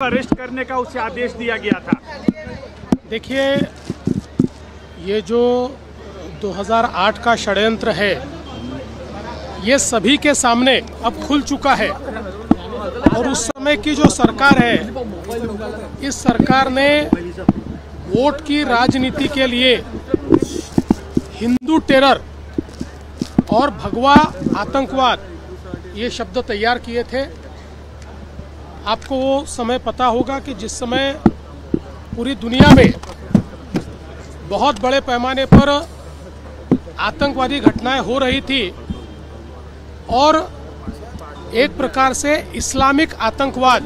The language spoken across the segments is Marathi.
अरेस्ट करने का उसे आदेश दिया गया था। देखिए, ये जो 2008 का षड्यंत्र है ये सभी के सामने अब खुल चुका है और उस समय की जो सरकार है, इस सरकार ने वोट की राजनीति के लिए हिंदू टेरर और भगवा आतंकवाद ये शब्द तैयार किए थे। आपको वो समय पता होगा कि जिस समय पूरी दुनिया में बहुत बड़े पैमाने पर आतंकवादी घटनाएं हो रही थी और एक प्रकार से इस्लामिक आतंकवाद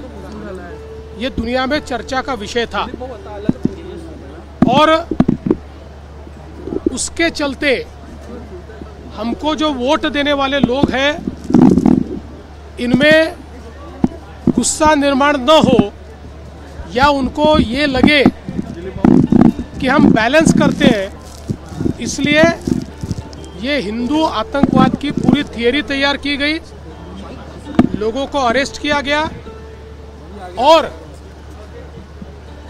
ये दुनिया में चर्चा का विषय था और उसके चलते हमको जो वोट देने वाले लोग हैं इनमें गुस्सा निर्माण न हो या उनको ये लगे कि हम बैलेंस करते हैं, इसलिए ये हिंदू आतंकवाद की पूरी थियरी तैयार की गई, लोगों को अरेस्ट किया गया और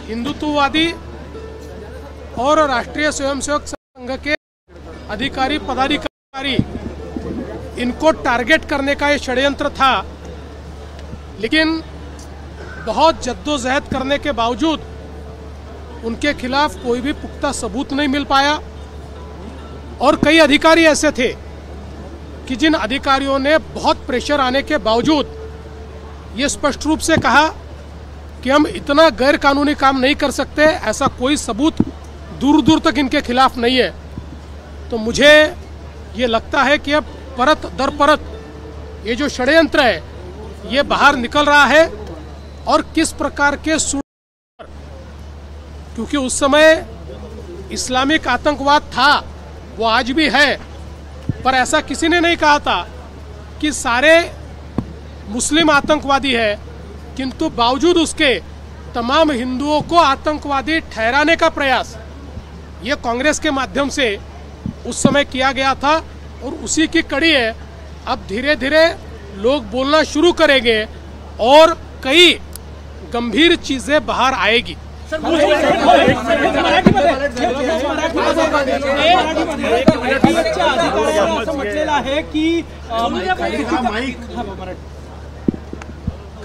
हिंदुत्ववादी और राष्ट्रीय स्वयंसेवक संघ के अधिकारी पदाधिकारी इनको टारगेट करने का ये षड्यंत्र था। लेकिन बहुत जद्दोजहद करने के बावजूद उनके खिलाफ कोई भी पुख्ता सबूत नहीं मिल पाया और कई अधिकारी ऐसे थे कि जिन अधिकारियों ने बहुत प्रेशर आने के बावजूद ये स्पष्ट रूप से कहा कि हम इतना गैर कानूनी काम नहीं कर सकते, ऐसा कोई सबूत दूर दूर तक इनके खिलाफ नहीं है। तो मुझे ये लगता है कि अब परत दर परत ये जो षड्यंत्र है ये बाहर निकल रहा है और किस प्रकार के क्योंकि उस समय इस्लामिक आतंकवाद था, वो आज भी है, पर ऐसा किसी ने नहीं कहा था कि सारे मुस्लिम आतंकवादी है, किंतु बावजूद उसके तमाम हिंदुओं को आतंकवादी ठहराने का प्रयास ये कांग्रेस के माध्यम से उस समय किया गया था और उसी की कड़ी है। अब धीरे धीरे लोग बोलना शुरू करेंगे और कई गंभीर चीजें बाहर आएगी।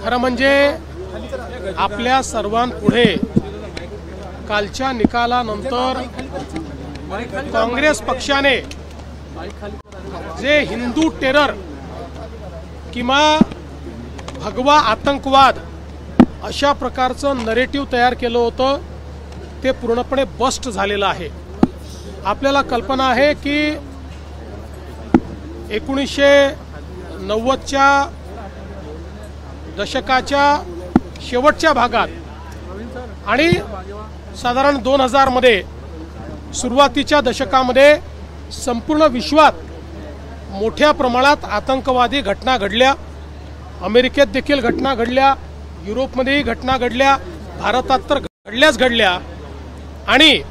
खरं म्हणजे आपल्या सर्वांपुढे कालच्या निकालानंतर काँग्रेस पक्षाने जे हिंदू टेरर किंवा भगवा आतंकवाद अशा प्रकारचं नरेटिव्ह तयार केलं होतं ते पूर्णपणे बस्ट झालेलं आहे। आपल्याला कल्पना आहे की 1990च्या दशकाच्या शेवटच्या भागात आणि साधारण 2000 मध्ये सुरुवातीच्या दशकामध्ये संपूर्ण विश्वात मोठ्या प्रमाणात आतंकवादी घटना घडल्या। अमेरिकेत देखील घटना घडल्या, युरोपमध्येही घटना घडल्या, भारतात तर घडल्या आणि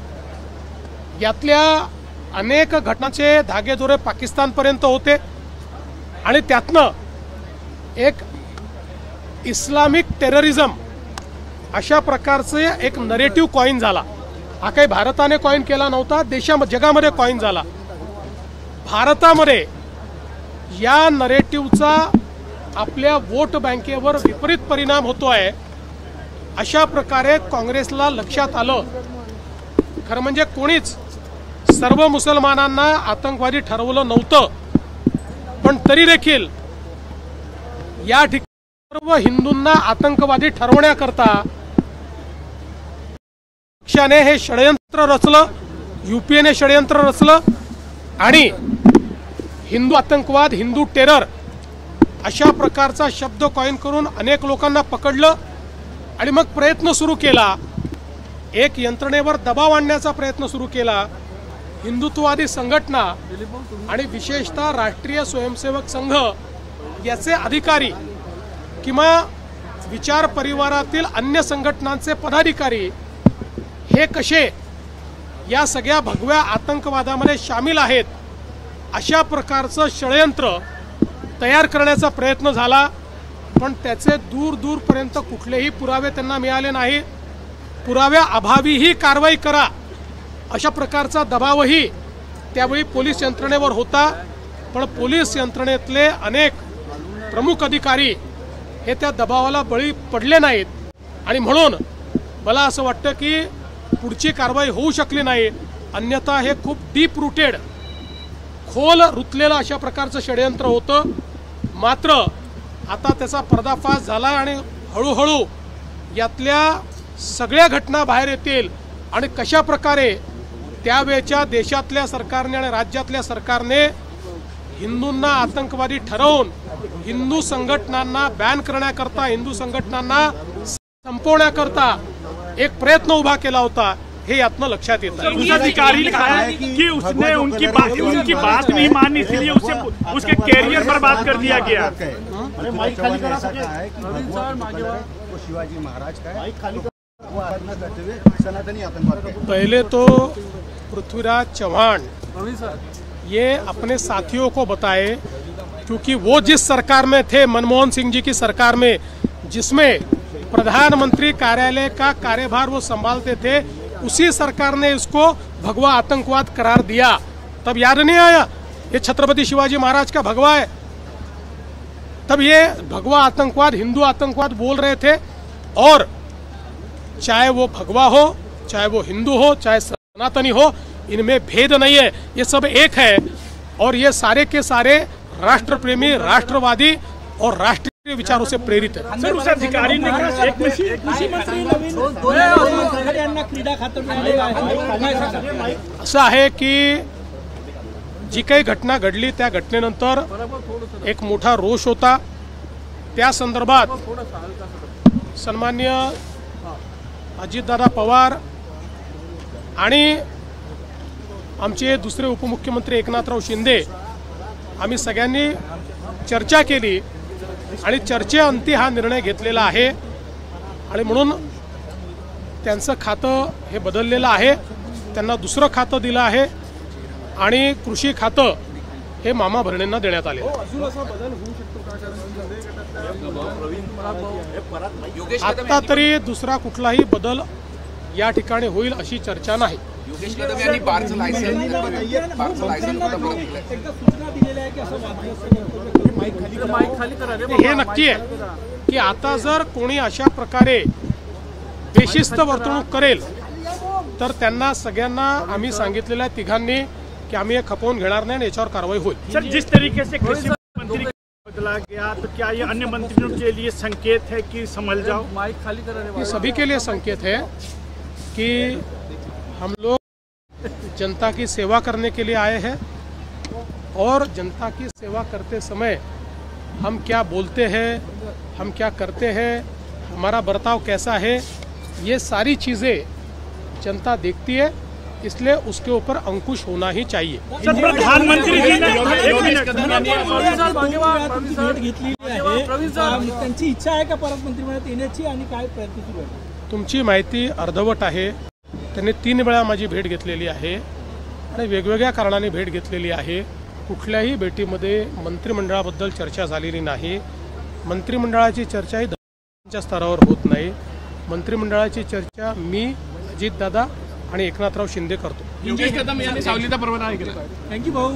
यातल्या अनेक घटनांचे धागेदोरे पाकिस्तानपर्यंत होते आणि त्यातनं एक इस्लामिक टेररिझम अशा प्रकारचे एक नरेटिव्ह कॉइन झाला। हा काही भारताने कॉइन केला नव्हता, जगामध्ये कॉइन झाला। भारतामध्ये या नरेटिव्हचा आपल्या वोट बँकेवर विपरीत परिणाम होतोय अशा प्रकारे काँग्रेसला लक्षात आलं। खरं म्हणजे कोणीच सर्व मुसलमानांना आतंकवादी ठरवलं नव्हतं, पण तरी देखील या ठिकाणी सर्व हिंदूंना आतंकवादी ठरवण्याकरता पक्षाने हे षड्यंत्र रचलं, यूपीएने षड्यंत्र रचलं आणि हिंदू आतंकवाद, हिंदू टेरर अशा प्रकारचा शब्द कॉइन करून अनेक लोकांना पकडलं आणि मग प्रयत्न सुरू केला, एक यंत्रणेवर दबाव आणण्याचा प्रयत्न सुरू केला। हिंदुत्ववादी संघटना आणि विशेषतः राष्ट्रीय स्वयंसेवक संघ याचे अधिकारी किंवा विचार परिवारातील अन्य संघटनांचे पदाधिकारी हे कसे या सगळ्या भगव्या आतंकवादामध्ये शामिल आहेत अशा प्रकारचं षड्यंत्र तयार करण्याचा प्रयत्न झाला पण त्याचे दूर दूरपर्यंत कुठलेही पुरावे त्यांना मिळाले नाही. पुराव्या अभावीही कारवाई करा अशा प्रकारचा दबावही त्यावेळी पोलीस यंत्रणेवर होता. पण पोलीस यंत्रणेतले अनेक प्रमुख अधिकारी हे त्या दबावाला बळी पडले नाहीत आणि म्हणून मला असं वाटतं की पुढची कारवाई होऊ शकली नाही. अन्यथा हे खूप डीप रूटेड, खोल रुतलेलं अशा प्रकारचं षडयंत्र होतं. मात्र आता त्याचा पर्दाफाश झाला आणि हळूहळू यातल्या सगळ्या घटना बाहेर येतील आणि कशा प्रकारे त्यावेळच्या देशातल्या सरकारने आणि राज्यातल्या सरकारने हिंदूंना आतंकवादी ठरवून हिंदू संघटनांना बॅन करण्याकरता, हिंदू संघटनांना संपवण्याकरता एक प्रयत्न उभा केला होता हे यातनं लक्षात येतं. उस अधिकारी ने कहा है कि उसने उनकी बात नहीं मानी, इसलिए उसके कैरियर पर बात कर दिया गया. शिवाजी महाराज का सनातनी आतंकवाद. पहले तो पृथ्वीराज चौहान ये अपने साथियों को बताए, क्योंकि वो जिस सरकार में थे, मनमोहन सिंह जी की सरकार में, जिसमें प्रधानमंत्री कार्यालय का कार्यभार वो संभालते थे, उसी सरकार ने इसको भगवा आतंकवाद करार दिया. तब याद नहीं आया ये छत्रपति शिवाजी महाराज का भगवा है. तब ये भगवा आतंकवाद, हिंदू आतंकवाद बोल रहे थे. और चाहे वो भगवा हो, चाहे वो हिंदू हो, चाहे सनातनी हो, इनमें भेद नहीं है. ये सब एक है और ये सारे के सारे राष्ट्र प्रेमी, राष्ट्रवादी और राष्ट्रीय विचारों से प्रेरित है. सर, उस अधिकारी ने कहा असं आहे की जी काही घटना घडली त्या घटनेनंतर एक मोठा रोष होता. त्या संदर्भात सन्माननीय अजितदादा पवार आणि आमचे दुसरे उपमुख्यमंत्री एकनाथराव शिंदे आम्ही सगळ्यांनी चर्चा केली आणि चर्चेअंती हा निर्णय घेतलेला आहे. आणि म्हणून त्यांचं खातं हे बदललेलं आहे, त्यांना दुसरं खातं दिलं आहे आणि कृषी खातं हे मामा भरणेंना देण्यात आले. आता तरी दुसरा कुठलाही बदल या ठिकाणी होईल अशी चर्चा नाही. हे नक्की आहे की आता जर कोणी अशा प्रकारे बेशिस्त वर्तणूक करेल तर त्यांना सगळ्यांना आम्ही सांगितलेल्या तिघांनी की आम्ही हे खपवून घेणार नाही आणि याच्यावर कारवाई होईल. सर, जिस तरीके से कृषि मंत्री बदला गया, तो क्या ये अन्य मंत्रियों के लिए संकेत है कि संभल जाओ? ये सभी के लिए संकेत है कि हम लोग जनता की सेवा करने के लिए आए हैं और जनता की सेवा करते समय हम क्या बोलते हैं, हम क्या करते हैं, हमारा बर्ताव कैसा है, ये सारी चीज़ें जनता देखती है. इसलिए उसके ऊपर अंकुश होना ही चाहिए. सर, प्रधानमंत्री जी ने त्यांची इच्छा आहे का परत मंत्रिमंडळात येण्याची आणि काय प्रयत्न सुरू आहे? तुमची माहिती अर्धवट आहे. त्यांनी 3 वेळा माझी भेट घेतलेली आहे आणि वेगवेगळ्या कारणाने भेट घेतलेली आहे. कुठल्याही भेटीमध्ये मंत्रिमंडळाबद्दल चर्चा झालेली नाही. मंत्रिमंडळाची चर्चा ही धर्माच्या स्तरावर होत नाही. मंत्रिमंडळाची चर्चा मी, अजितदादा आणि एकनाथराव शिंदे करतो. थँक्यू भाऊ.